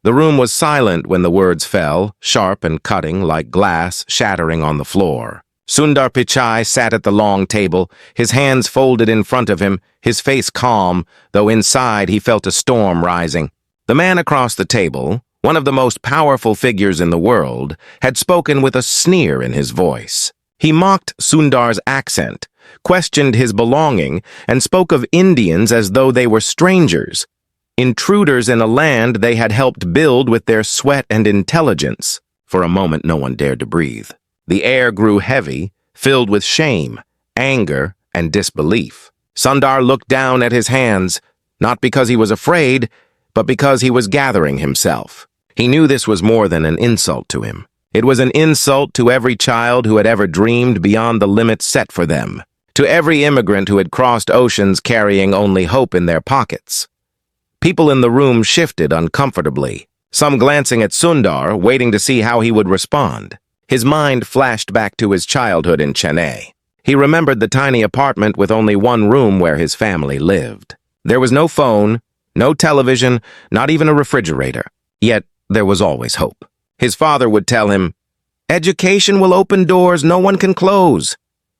The room was silent when the words fell, sharp and cutting like glass shattering on the floor. Sundar Pichai sat at the long table, his hands folded in front of him, his face calm, though inside he felt a storm rising. The man across the table, one of the most powerful figures in the world, had spoken with a sneer in his voice. He mocked Sundar's accent, questioned his belonging, and spoke of Indians as though they were strangers, intruders in a land they had helped build with their sweat and intelligence. For a moment, no one dared to breathe. The air grew heavy, filled with shame, anger, and disbelief. Sundar looked down at his hands, not because he was afraid, but because he was gathering himself. He knew this was more than an insult to him. It was an insult to every child who had ever dreamed beyond the limits set for them, to every immigrant who had crossed oceans carrying only hope in their pockets. People in the room shifted uncomfortably, some glancing at Sundar, waiting to see how he would respond. His mind flashed back to his childhood in Chennai. He remembered the tiny apartment with only one room where his family lived. There was no phone, no television, not even a refrigerator. Yet there was always hope. His father would tell him, "Education will open doors no one can close."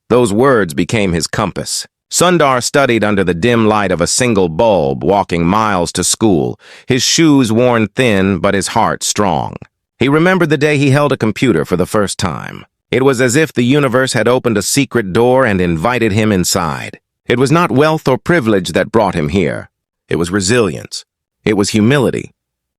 Those words became his compass. Sundar studied under the dim light of a single bulb, walking miles to school, his shoes worn thin but his heart strong. He remembered the day he held a computer for the first time. It was as if the universe had opened a secret door and invited him inside. It was not wealth or privilege that brought him here. It was resilience. It was humility.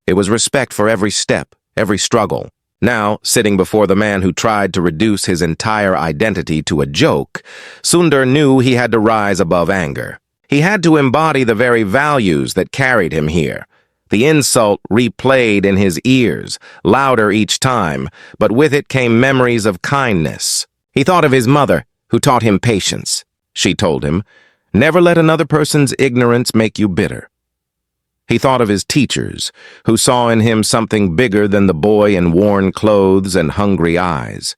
It was respect for every step, every struggle. Now, sitting before the man who tried to reduce his entire identity to a joke, Sundar knew he had to rise above anger. He had to embody the very values that carried him here. The insult replayed in his ears, louder each time, but with it came memories of kindness. He thought of his mother, who taught him patience. She told him, "Never let another person's ignorance make you bitter." He thought of his teachers, who saw in him something bigger than the boy in worn clothes and hungry eyes.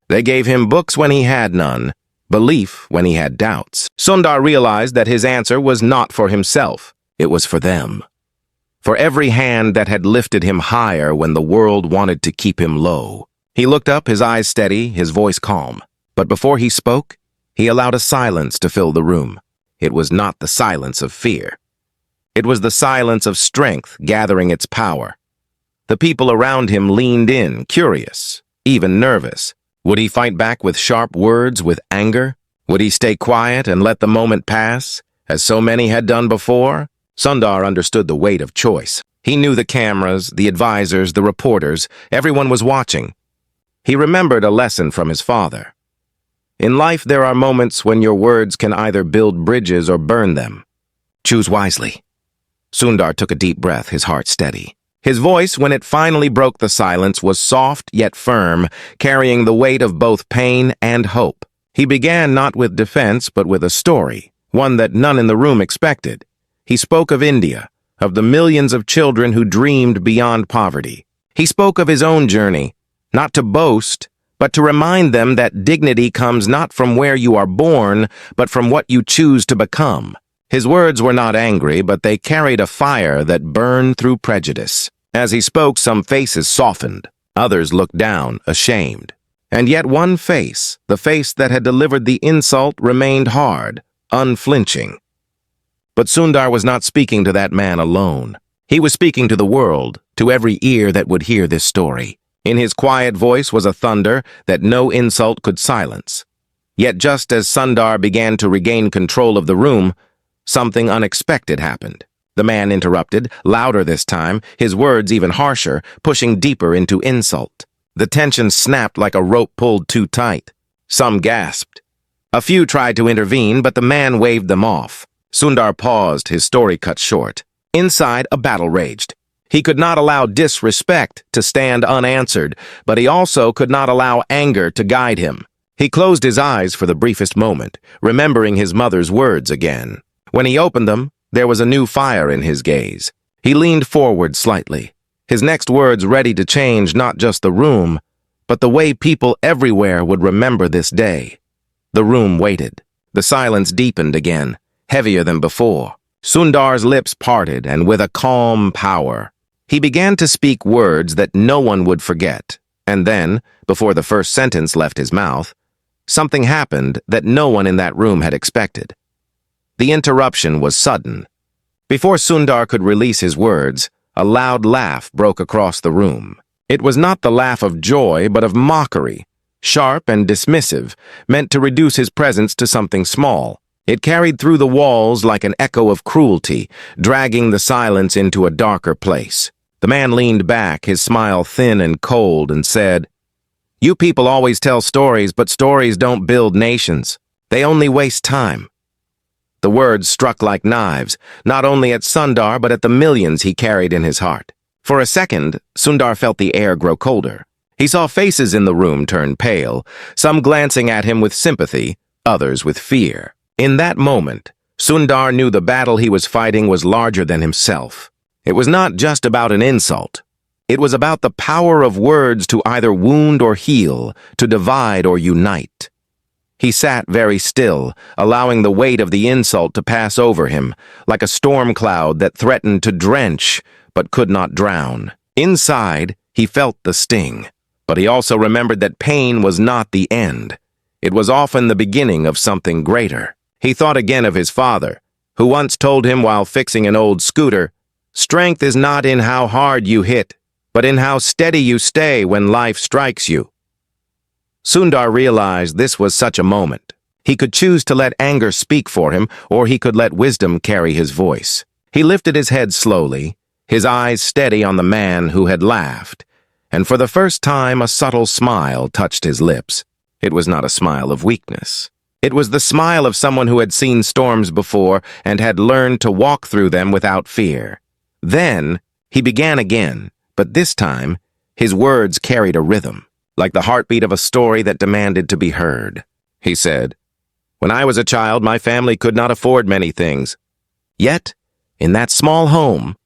They gave him books when he had none, belief when he had doubts. Sundar realized that his answer was not for himself, it was for them. For every hand that had lifted him higher when the world wanted to keep him low. He looked up, his eyes steady, his voice calm. But before he spoke, he allowed a silence to fill the room. It was not the silence of fear. It was the silence of strength gathering its power. The people around him leaned in, curious, even nervous. Would he fight back with sharp words, with anger? Would he stay quiet and let the moment pass, as so many had done before? Sundar understood the weight of choice. He knew the cameras, the advisors, the reporters. Everyone was watching. He remembered a lesson from his father. In life, there are moments when your words can either build bridges or burn them. Choose wisely. Sundar took a deep breath, his heart steady. His voice, when it finally broke the silence, was soft yet firm, carrying the weight of both pain and hope. He began not with defense, but with a story, one that none in the room expected. He spoke of India, of the millions of children who dreamed beyond poverty. He spoke of his own journey, not to boast, but to remind them that dignity comes not from where you are born, but from what you choose to become. His words were not angry, but they carried a fire that burned through prejudice. As he spoke, some faces softened. Others looked down, ashamed. And yet one face, the face that had delivered the insult, remained hard, unflinching. But Sundar was not speaking to that man alone. He was speaking to the world, to every ear that would hear this story. In his quiet voice was a thunder that no insult could silence. Yet just as Sundar began to regain control of the room, something unexpected happened. The man interrupted, louder this time, his words even harsher, pushing deeper into insult. The tension snapped like a rope pulled too tight. Some gasped. A few tried to intervene, but the man waved them off. Sundar paused, his story cut short. Inside, a battle raged. He could not allow disrespect to stand unanswered, but he also could not allow anger to guide him. He closed his eyes for the briefest moment, remembering his mother's words again. When he opened them, there was a new fire in his gaze. He leaned forward slightly, his next words ready to change not just the room, but the way people everywhere would remember this day. The room waited. The silence deepened again, heavier than before. Sundar's lips parted, and with a calm power, He began to speak words that no one would forget, and then, before the first sentence left his mouth, something happened that no one in that room had expected. The interruption was sudden. Before Sundar could release his words, a loud laugh broke across the room. It was not the laugh of joy, but of mockery, sharp and dismissive, meant to reduce his presence to something small. It carried through the walls like an echo of cruelty, dragging the silence into a darker place. The man leaned back, his smile thin and cold, and said, "You people always tell stories, but stories don't build nations. They only waste time." The words struck like knives, not only at Sundar but at the millions he carried in his heart. For a second, Sundar felt the air grow colder. He saw faces in the room turn pale, some glancing at him with sympathy, others with fear. In that moment, Sundar knew the battle he was fighting was larger than himself. It was not just about an insult. It was about the power of words to either wound or heal, to divide or unite. He sat very still, allowing the weight of the insult to pass over him, like a storm cloud that threatened to drench but could not drown. Inside, he felt the sting, but he also remembered that pain was not the end. It was often the beginning of something greater. He thought again of his father, who once told him while fixing an old scooter, "Strength is not in how hard you hit, but in how steady you stay when life strikes you." Sundar realized this was such a moment. He could choose to let anger speak for him, or he could let wisdom carry his voice. He lifted his head slowly, his eyes steady on the man who had laughed, and for the first time a subtle smile touched his lips. It was not a smile of weakness. It was the smile of someone who had seen storms before and had learned to walk through them without fear. Then, he began again, but this time, his words carried a rhythm, like the heartbeat of a story that demanded to be heard. He said, "When I was a child, my family could not afford many things. Yet, in that small home,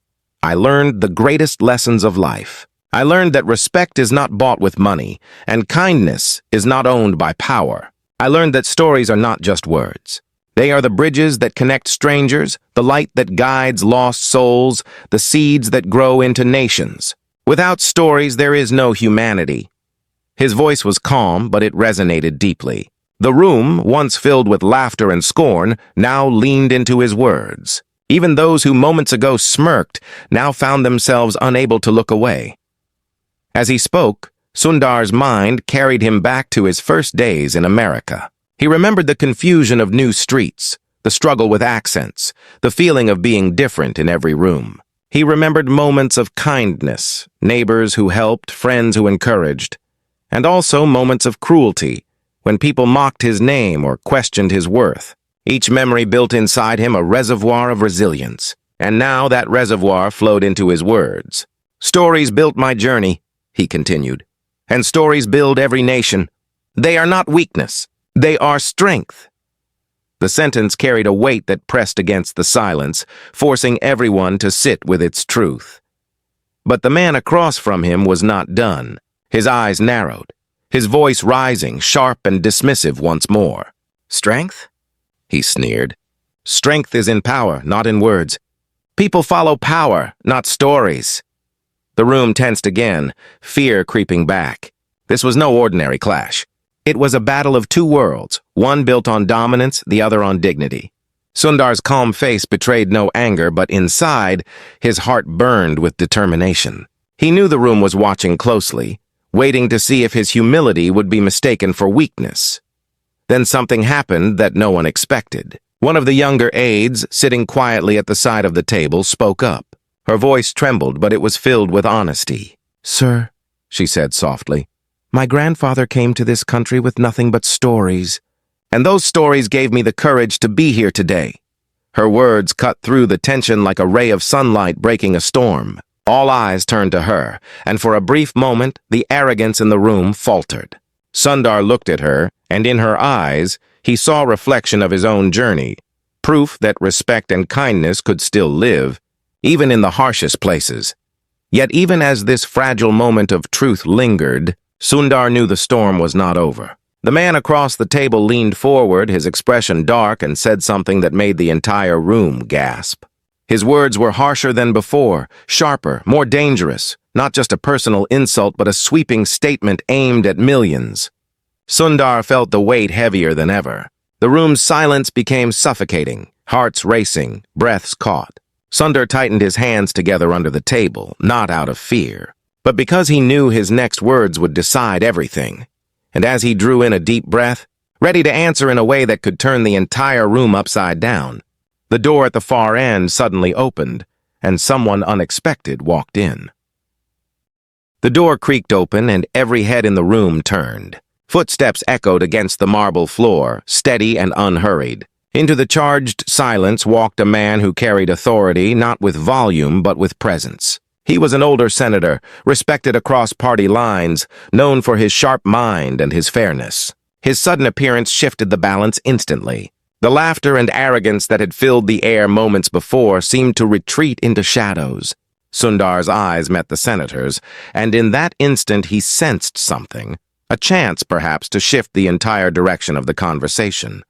I learned the greatest lessons of life. I learned that respect is not bought with money, and kindness is not owned by power. I learned that stories are not just words. They are the bridges that connect strangers, the light that guides lost souls, the seeds that grow into nations. Without stories, there is no humanity." His voice was calm, but it resonated deeply. The room, once filled with laughter and scorn, now leaned into his words. Even those who moments ago smirked now found themselves unable to look away. As he spoke, Sundar's mind carried him back to his first days in America. He remembered the confusion of new streets, the struggle with accents, the feeling of being different in every room. He remembered moments of kindness, neighbors who helped, friends who encouraged, and also moments of cruelty, when people mocked his name or questioned his worth. Each memory built inside him a reservoir of resilience, and now that reservoir flowed into his words. "Stories built my journey," he continued, "and stories build every nation. They are not weakness. They are strength." The sentence carried a weight that pressed against the silence, forcing everyone to sit with its truth. But the man across from him was not done. His eyes narrowed, his voice rising, sharp and dismissive once more. "Strength?" he sneered. "Strength is in power, not in words. People follow power, not stories." The room tensed again, fear creeping back. This was no ordinary clash. It was a battle of two worlds, one built on dominance, the other on dignity. Sundar's calm face betrayed no anger, but inside, his heart burned with determination. He knew the room was watching closely, waiting to see if his humility would be mistaken for weakness. Then something happened that no one expected. One of the younger aides, sitting quietly at the side of the table, spoke up. Her voice trembled, but it was filled with honesty. "Sir," she said softly, "my grandfather came to this country with nothing but stories, and those stories gave me the courage to be here today." Her words cut through the tension like a ray of sunlight breaking a storm. All eyes turned to her, and for a brief moment, the arrogance in the room faltered. Sundar looked at her, and in her eyes, he saw reflection of his own journey, proof that respect and kindness could still live, even in the harshest places. Yet even as this fragile moment of truth lingered, Sundar knew the storm was not over. The man across the table leaned forward, his expression dark, and said something that made the entire room gasp. His words were harsher than before, sharper, more dangerous, not just a personal insult but a sweeping statement aimed at millions. Sundar felt the weight heavier than ever. The room's silence became suffocating, hearts racing, breaths caught. Sundar tightened his hands together under the table, not out of fear, but because he knew his next words would decide everything. And as he drew in a deep breath, ready to answer in a way that could turn the entire room upside down, the door at the far end suddenly opened, and someone unexpected walked in. The door creaked open, and every head in the room turned. Footsteps echoed against the marble floor, steady and unhurried. Into the charged silence walked a man who carried authority not with volume but with presence. He was an older senator, respected across party lines, known for his sharp mind and his fairness. His sudden appearance shifted the balance instantly. The laughter and arrogance that had filled the air moments before seemed to retreat into shadows. Sundar's eyes met the senator's, and in that instant he sensed something, a chance perhaps to shift the entire direction of the conversation.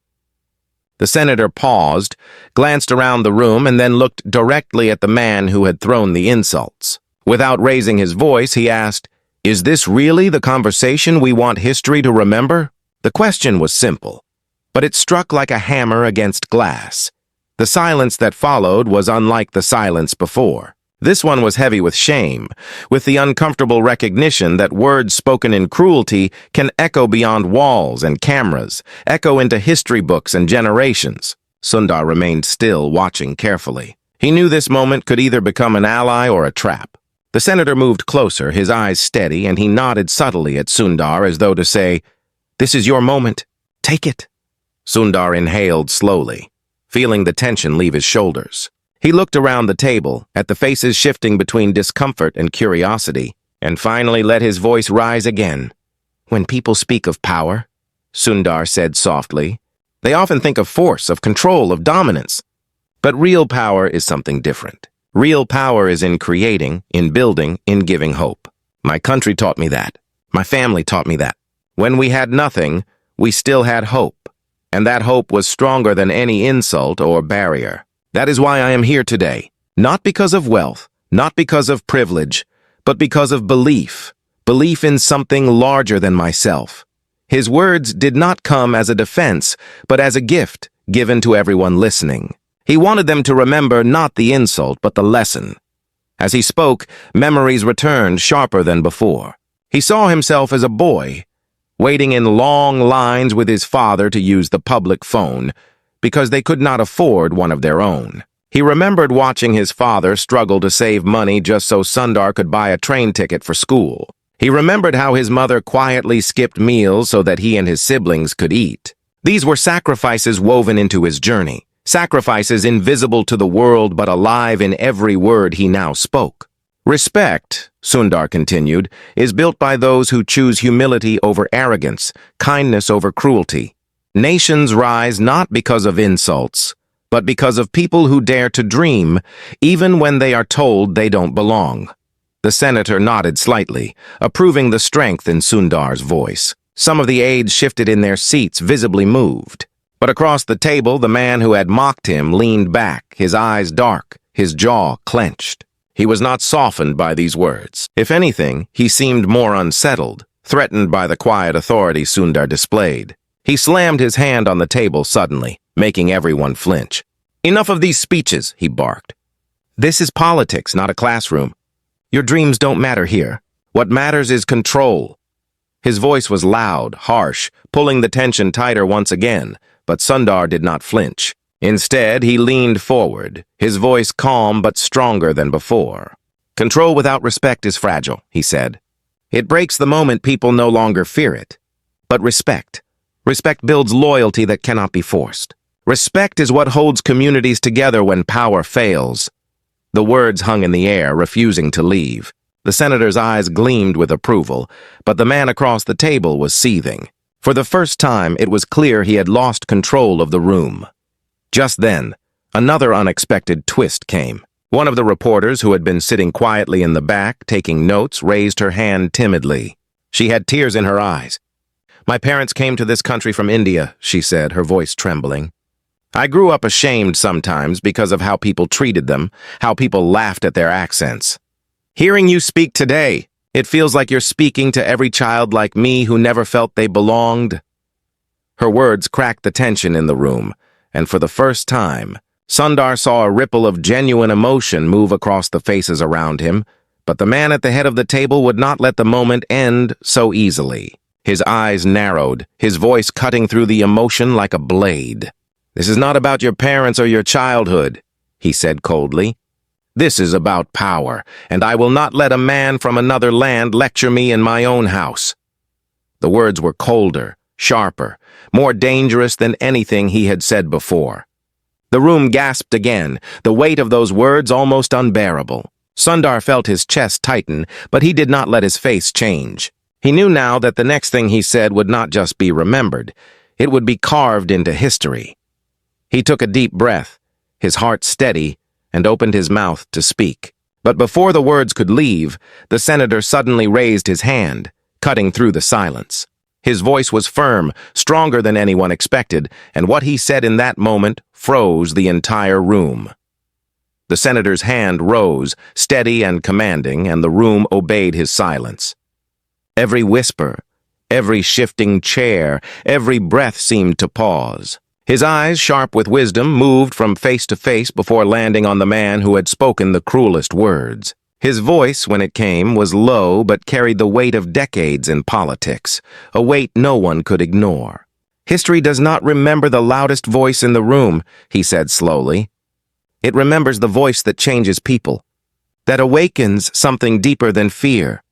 The senator paused, glanced around the room, and then looked directly at the man who had thrown the insults. Without raising his voice, he asked, "Is this really the conversation we want history to remember?" The question was simple, but it struck like a hammer against glass. The silence that followed was unlike the silence before. This one was heavy with shame, with the uncomfortable recognition that words spoken in cruelty can echo beyond walls and cameras, echo into history books and generations. Sundar remained still, watching carefully. He knew this moment could either become an ally or a trap. The senator moved closer, his eyes steady, and he nodded subtly at Sundar as though to say, "This is your moment. Take it." Sundar inhaled slowly, feeling the tension leave his shoulders. He looked around the table, at the faces shifting between discomfort and curiosity, and finally let his voice rise again. "When people speak of power," Sundar said softly, "they often think of force, of control, of dominance. But real power is something different. Real power is in creating, in building, in giving hope. My country taught me that. My family taught me that. When we had nothing, we still had hope, and that hope was stronger than any insult or barrier. That is why I am here today, not because of wealth, not because of privilege, but because of belief in something larger than myself." His words did not come as a defense, but as a gift given to everyone listening. He wanted them to remember not the insult, but the lesson. As he spoke, memories returned sharper than before. He saw himself as a boy, waiting in long lines with his father to use the public phone, because they could not afford one of their own. He remembered watching his father struggle to save money just so Sundar could buy a train ticket for school. He remembered how his mother quietly skipped meals so that he and his siblings could eat. These were sacrifices woven into his journey, sacrifices invisible to the world but alive in every word he now spoke. Respect, Sundar continued, is built by those who choose humility over arrogance, kindness over cruelty. Nations rise not because of insults, but because of people who dare to dream, even when they are told they don't belong. The senator nodded slightly, approving the strength in Sundar's voice. Some of the aides shifted in their seats, visibly moved. But across the table, the man who had mocked him leaned back, his eyes dark, his jaw clenched. He was not softened by these words. If anything, he seemed more unsettled, threatened by the quiet authority Sundar displayed. He slammed his hand on the table suddenly, making everyone flinch. "Enough of these speeches," he barked. "This is politics, not a classroom. Your dreams don't matter here. What matters is control." His voice was loud, harsh, pulling the tension tighter once again, but Sundar did not flinch. Instead, he leaned forward, his voice calm but stronger than before. "Control without respect is fragile," he said. "It breaks the moment people no longer fear it. But respect builds loyalty that cannot be forced. Respect is what holds communities together when power fails." The words hung in the air, refusing to leave. The senator's eyes gleamed with approval, but the man across the table was seething. For the first time, it was clear he had lost control of the room. Just then, another unexpected twist came. One of the reporters, who had been sitting quietly in the back, taking notes, raised her hand timidly. She had tears in her eyes. "My parents came to this country from India," she said, her voice trembling. I grew up ashamed sometimes because of how people treated them, how people laughed at their accents. Hearing you speak today, it feels like you're speaking to every child like me who never felt they belonged." Her words cracked the tension in the room, and for the first time, Sundar saw a ripple of genuine emotion move across the faces around him, but the man at the head of the table would not let the moment end so easily. His eyes narrowed, his voice cutting through the emotion like a blade. "This is not about your parents or your childhood," he said coldly. "This is about power, and I will not let a man from another land lecture me in my own house." The words were colder, sharper, more dangerous than anything he had said before. The room gasped again, the weight of those words almost unbearable. Sundar felt his chest tighten, but he did not let his face change. He knew now that the next thing he said would not just be remembered, it would be carved into history. He took a deep breath, his heart steady, and opened his mouth to speak. But before the words could leave, the senator suddenly raised his hand, cutting through the silence. His voice was firm, stronger than anyone expected, and what he said in that moment froze the entire room. The senator's hand rose, steady and commanding, and the room obeyed his silence. Every whisper, every shifting chair, every breath seemed to pause. His eyes, sharp with wisdom, moved from face to face before landing on the man who had spoken the cruelest words. His voice, when it came, was low but carried the weight of decades in politics, a weight no one could ignore. "History does not remember the loudest voice in the room," he said slowly. "It remembers the voice that changes people, that awakens something deeper than fear."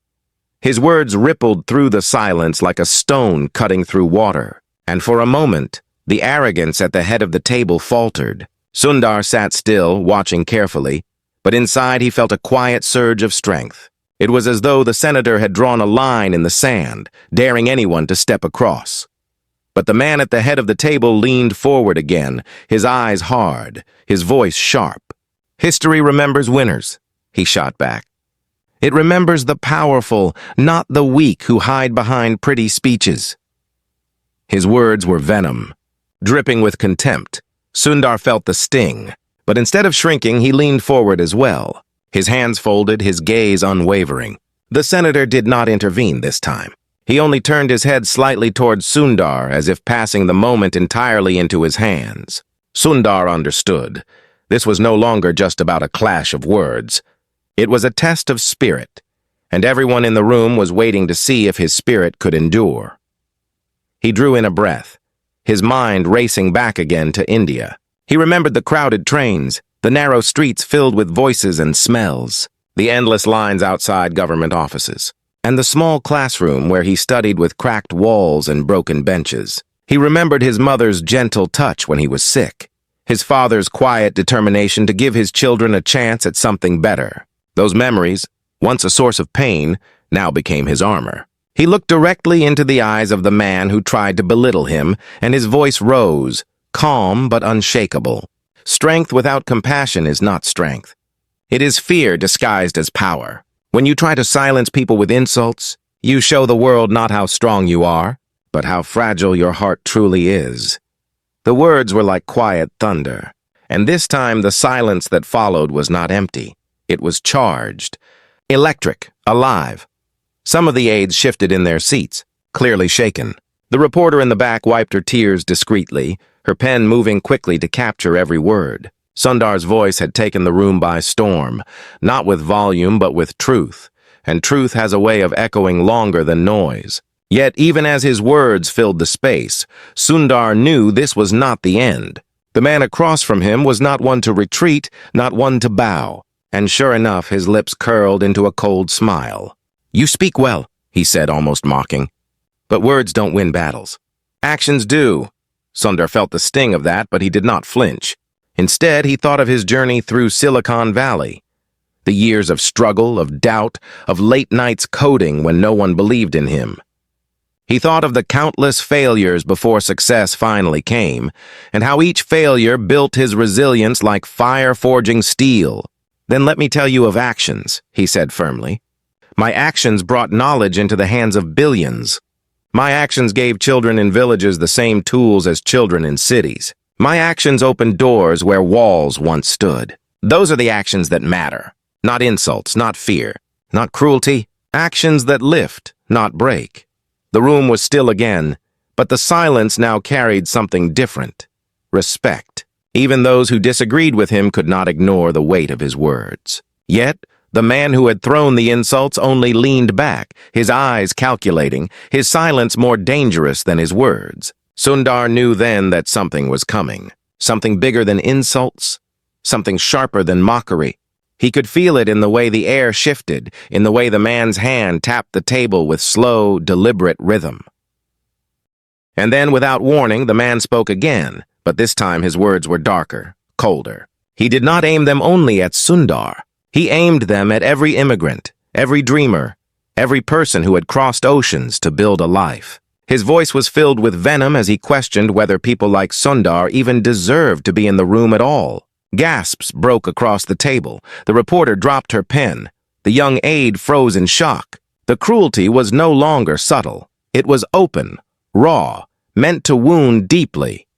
His words rippled through the silence like a stone cutting through water, and for a moment, the arrogance at the head of the table faltered. Sundar sat still, watching carefully, but inside he felt a quiet surge of strength. It was as though the senator had drawn a line in the sand, daring anyone to step across. But the man at the head of the table leaned forward again, his eyes hard, his voice sharp. "History remembers winners," he shot back. "It remembers the powerful, not the weak who hide behind pretty speeches." His words were venom, dripping with contempt. Sundar felt the sting. But instead of shrinking, he leaned forward as well, his hands folded, his gaze unwavering. The senator did not intervene this time. He only turned his head slightly towards Sundar, as if passing the moment entirely into his hands. Sundar understood. This was no longer just about a clash of words. It was a test of spirit, and everyone in the room was waiting to see if his spirit could endure. He drew in a breath, his mind racing back again to India. He remembered the crowded trains, the narrow streets filled with voices and smells, the endless lines outside government offices, and the small classroom where he studied with cracked walls and broken benches. He remembered his mother's gentle touch when he was sick, his father's quiet determination to give his children a chance at something better. Those memories, once a source of pain, now became his armor. He looked directly into the eyes of the man who tried to belittle him, and his voice rose, calm but unshakable. Strength without compassion is not strength. It is fear disguised as power. When you try to silence people with insults, you show the world not how strong you are, but how fragile your heart truly is. The words were like quiet thunder, and this time the silence that followed was not empty. It was charged, electric, alive. Some of the aides shifted in their seats, clearly shaken. The reporter in the back wiped her tears discreetly, her pen moving quickly to capture every word. Sundar's voice had taken the room by storm, not with volume but with truth, and truth has a way of echoing longer than noise. Yet even as his words filled the space, Sundar knew this was not the end. The man across from him was not one to retreat, not one to bow, and sure enough his lips curled into a cold smile. "You speak well," he said, almost mocking. "But words don't win battles. Actions do." Sundar felt the sting of that, but he did not flinch. Instead, he thought of his journey through Silicon Valley. The years of struggle, of doubt, of late nights coding when no one believed in him. He thought of the countless failures before success finally came, and how each failure built his resilience like fire forging steel. "Then let me tell you of actions," he said firmly. "My actions brought knowledge into the hands of billions. My actions gave children in villages the same tools as children in cities. My actions opened doors where walls once stood. Those are the actions that matter. Not insults, not fear, not cruelty. Actions that lift, not break. The room was still again, but the silence now carried something different. Respect. Even those who disagreed with him could not ignore the weight of his words. Yet, the man who had thrown the insults only leaned back, his eyes calculating, his silence more dangerous than his words. Sundar knew then that something was coming. Something bigger than insults. Something sharper than mockery. He could feel it in the way the air shifted, in the way the man's hand tapped the table with slow, deliberate rhythm. And then, without warning, the man spoke again, but this time his words were darker, colder. He did not aim them only at Sundar. He aimed them at every immigrant, every dreamer, every person who had crossed oceans to build a life. His voice was filled with venom as he questioned whether people like Sundar even deserved to be in the room at all. Gasps broke across the table. The reporter dropped her pen. The young aide froze in shock. The cruelty was no longer subtle. It was open, raw, meant to wound deeply.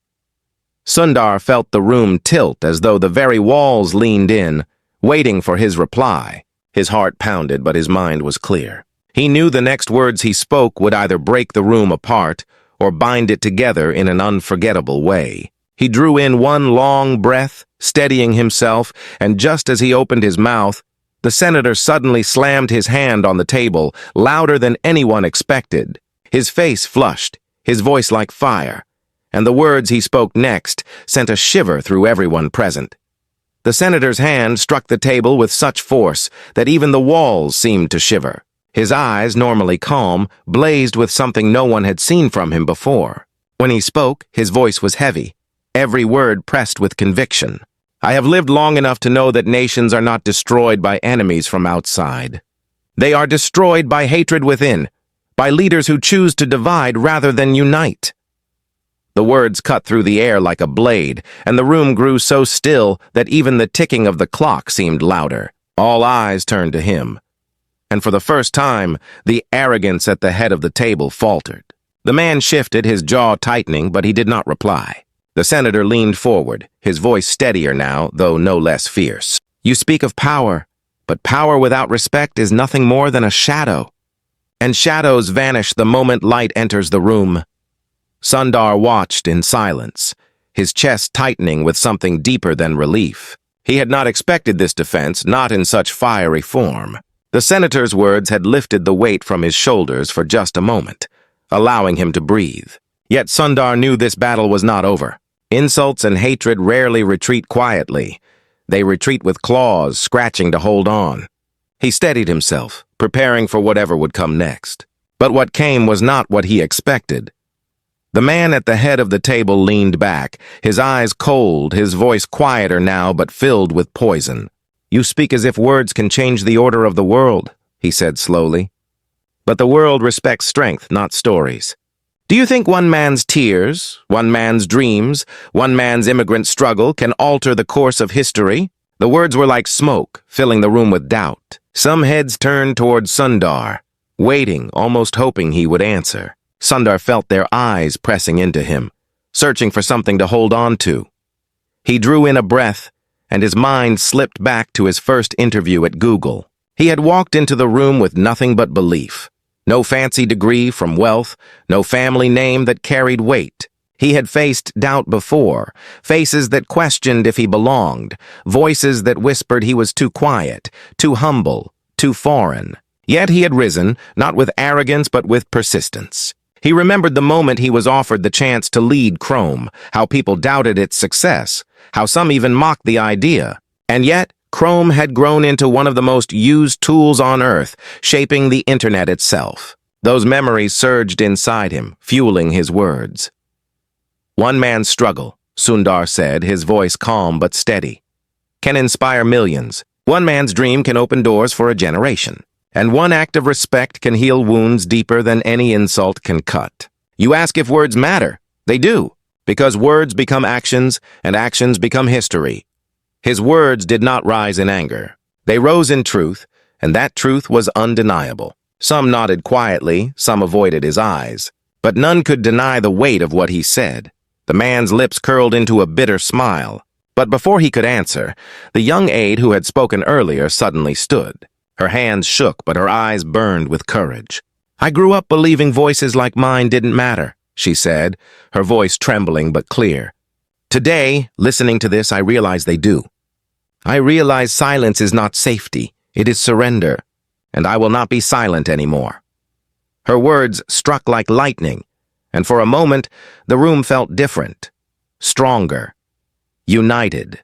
Sundar felt the room tilt as though the very walls leaned in, waiting for his reply. His heart pounded, but his mind was clear. He knew the next words he spoke would either break the room apart or bind it together in an unforgettable way. He drew in one long breath, steadying himself, and just as he opened his mouth, the senator suddenly slammed his hand on the table, louder than anyone expected. His face flushed, his voice like fire, and the words he spoke next sent a shiver through everyone present. The senator's hand struck the table with such force that even the walls seemed to shiver. His eyes, normally calm, blazed with something no one had seen from him before. When he spoke, his voice was heavy, every word pressed with conviction. I have lived long enough to know that nations are not destroyed by enemies from outside. They are destroyed by hatred within, by leaders who choose to divide rather than unite. The words cut through the air like a blade, and the room grew so still that even the ticking of the clock seemed louder. All eyes turned to him. And for the first time, the arrogance at the head of the table faltered. The man shifted, his jaw tightening, but he did not reply. The senator leaned forward, his voice steadier now, though no less fierce. You speak of power, but power without respect is nothing more than a shadow. And shadows vanish the moment light enters the room. Sundar watched in silence, his chest tightening with something deeper than relief. He had not expected this defense, not in such fiery form. The senator's words had lifted the weight from his shoulders for just a moment, allowing him to breathe. Yet Sundar knew this battle was not over. Insults and hatred rarely retreat quietly. They retreat with claws, scratching to hold on. He steadied himself, preparing for whatever would come next. But what came was not what he expected. The man at the head of the table leaned back, his eyes cold, his voice quieter now but filled with poison. You speak as if words can change the order of the world, he said slowly. But the world respects strength, not stories. Do you think one man's tears, one man's dreams, one man's immigrant struggle can alter the course of history? The words were like smoke, filling the room with doubt. Some heads turned toward Sundar, waiting, almost hoping he would answer. Sundar felt their eyes pressing into him, searching for something to hold on to. He drew in a breath, and his mind slipped back to his first interview at Google. He had walked into the room with nothing but belief. No fancy degree from wealth, no family name that carried weight. He had faced doubt before, faces that questioned if he belonged, voices that whispered he was too quiet, too humble, too foreign. Yet he had risen, not with arrogance but with persistence. He remembered the moment he was offered the chance to lead Chrome, how people doubted its success, how some even mocked the idea. And yet, Chrome had grown into one of the most used tools on Earth, shaping the internet itself. Those memories surged inside him, fueling his words. One man's struggle, Sundar said, his voice calm but steady, can inspire millions. One man's dream can open doors for a generation. And one act of respect can heal wounds deeper than any insult can cut. You ask if words matter. They do, because words become actions, and actions become history. His words did not rise in anger. They rose in truth, and that truth was undeniable. Some nodded quietly, some avoided his eyes, but none could deny the weight of what he said. The man's lips curled into a bitter smile. But before he could answer, the young aide who had spoken earlier suddenly stood. Her hands shook, but her eyes burned with courage. "I grew up believing voices like mine didn't matter," she said, her voice trembling but clear. "Today, listening to this, I realize they do. I realize silence is not safety, it is surrender, and I will not be silent anymore." Her words struck like lightning, and for a moment, the room felt different, stronger, united.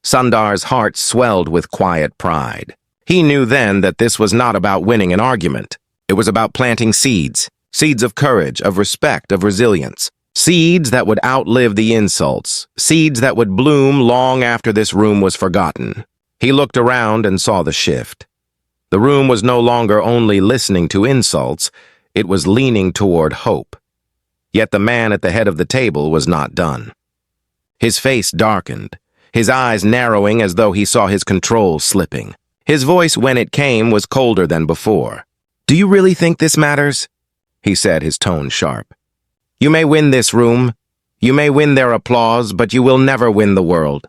Sundar's heart swelled with quiet pride. He knew then that this was not about winning an argument. It was about planting seeds, seeds of courage, of respect, of resilience. Seeds that would outlive the insults, seeds that would bloom long after this room was forgotten. He looked around and saw the shift. The room was no longer only listening to insults, it was leaning toward hope. Yet the man at the head of the table was not done. His face darkened, his eyes narrowing as though he saw his control slipping. His voice, when it came, was colder than before. "Do you really think this matters?" he said, his tone sharp. "You may win this room, you may win their applause, but you will never win the world.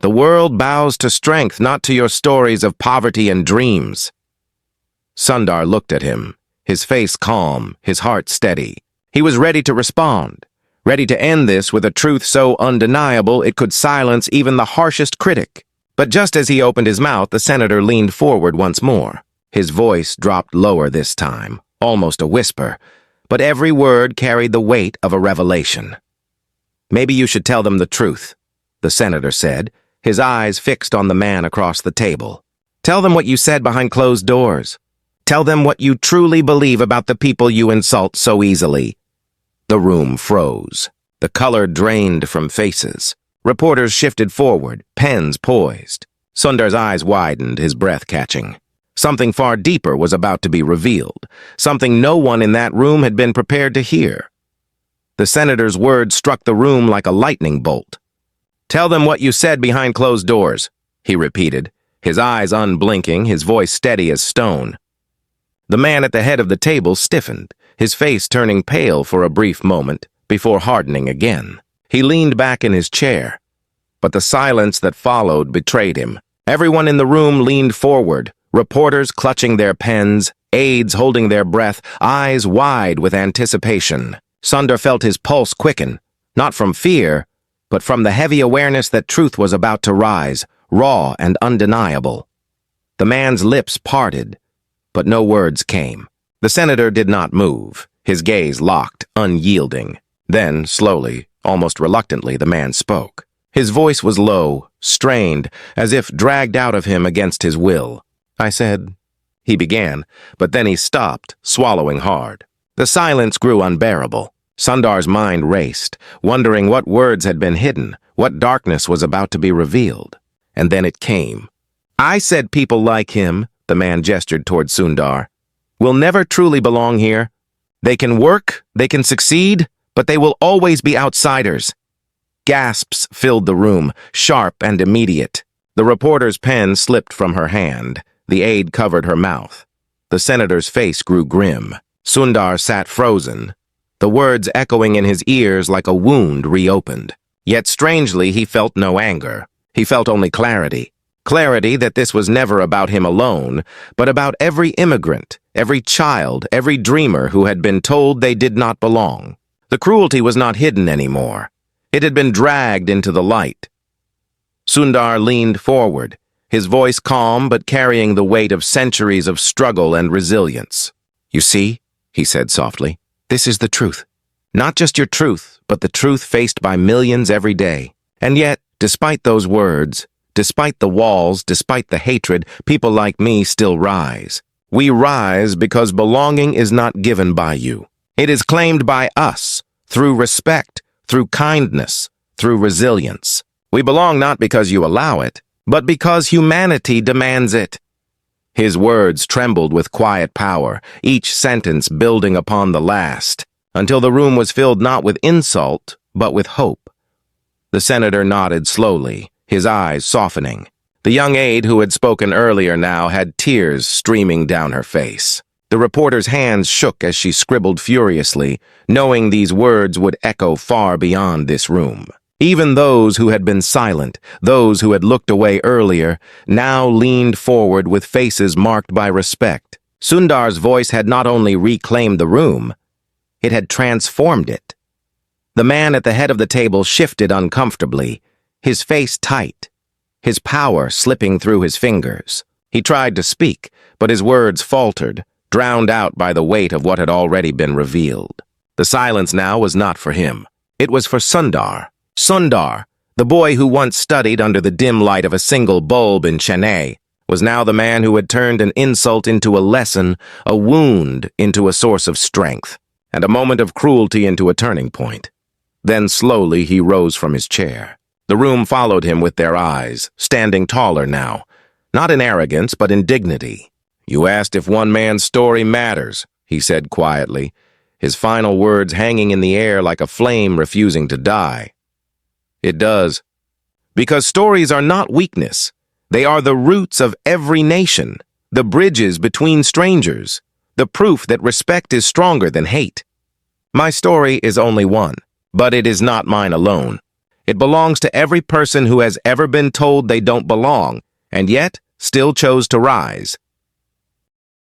The world bows to strength, not to your stories of poverty and dreams." Sundar looked at him, his face calm, his heart steady. He was ready to respond, ready to end this with a truth so undeniable it could silence even the harshest critic. But just as he opened his mouth, the senator leaned forward once more. His voice dropped lower this time, almost a whisper, but every word carried the weight of a revelation. "Maybe you should tell them the truth," the senator said, his eyes fixed on the man across the table. "Tell them what you said behind closed doors. Tell them what you truly believe about the people you insult so easily." The room froze. The color drained from faces. Reporters shifted forward, pens poised. Sundar's eyes widened, his breath catching. Something far deeper was about to be revealed, something no one in that room had been prepared to hear. The senator's words struck the room like a lightning bolt. "Tell them what you said behind closed doors," he repeated, his eyes unblinking, his voice steady as stone. The man at the head of the table stiffened, his face turning pale for a brief moment before hardening again. He leaned back in his chair, but the silence that followed betrayed him. Everyone in the room leaned forward, reporters clutching their pens, aides holding their breath, eyes wide with anticipation. Sundar felt his pulse quicken, not from fear, but from the heavy awareness that truth was about to rise, raw and undeniable. The man's lips parted, but no words came. The senator did not move, his gaze locked, unyielding. Then, slowly, almost reluctantly, the man spoke. His voice was low, strained, as if dragged out of him against his will. "I said," he began, but then he stopped, swallowing hard. The silence grew unbearable. Sundar's mind raced, wondering what words had been hidden, what darkness was about to be revealed. And then it came. "I said people like him," the man gestured toward Sundar, "will never truly belong here. They can work, they can succeed, but they will always be outsiders." Gasps filled the room, sharp and immediate. The reporter's pen slipped from her hand. The aide covered her mouth. The senator's face grew grim. Sundar sat frozen, the words echoing in his ears like a wound reopened. Yet strangely, he felt no anger. He felt only clarity. Clarity that this was never about him alone, but about every immigrant, every child, every dreamer who had been told they did not belong. The cruelty was not hidden anymore. It had been dragged into the light. Sundar leaned forward, his voice calm but carrying the weight of centuries of struggle and resilience. "You see," he said softly, "this is the truth. Not just your truth, but the truth faced by millions every day. And yet, despite those words, despite the walls, despite the hatred, people like me still rise. We rise because belonging is not given by you. It is claimed by us, through respect, through kindness, through resilience. We belong not because you allow it, but because humanity demands it." His words trembled with quiet power, each sentence building upon the last, until the room was filled not with insult, but with hope. The senator nodded slowly, his eyes softening. The young aide who had spoken earlier now had tears streaming down her face. The reporter's hands shook as she scribbled furiously, knowing these words would echo far beyond this room. Even those who had been silent, those who had looked away earlier, now leaned forward with faces marked by respect. Sundar's voice had not only reclaimed the room, it had transformed it. The man at the head of the table shifted uncomfortably, his face tight, his power slipping through his fingers. He tried to speak, but his words faltered, drowned out by the weight of what had already been revealed. The silence now was not for him. It was for Sundar. Sundar, the boy who once studied under the dim light of a single bulb in Chennai, was now the man who had turned an insult into a lesson, a wound into a source of strength, and a moment of cruelty into a turning point. Then slowly he rose from his chair. The room followed him with their eyes, standing taller now, not in arrogance but in dignity. "You asked if one man's story matters," he said quietly, his final words hanging in the air like a flame refusing to die. "It does. Because stories are not weakness. They are the roots of every nation, the bridges between strangers, the proof that respect is stronger than hate. My story is only one, but it is not mine alone. It belongs to every person who has ever been told they don't belong, and yet still chose to rise.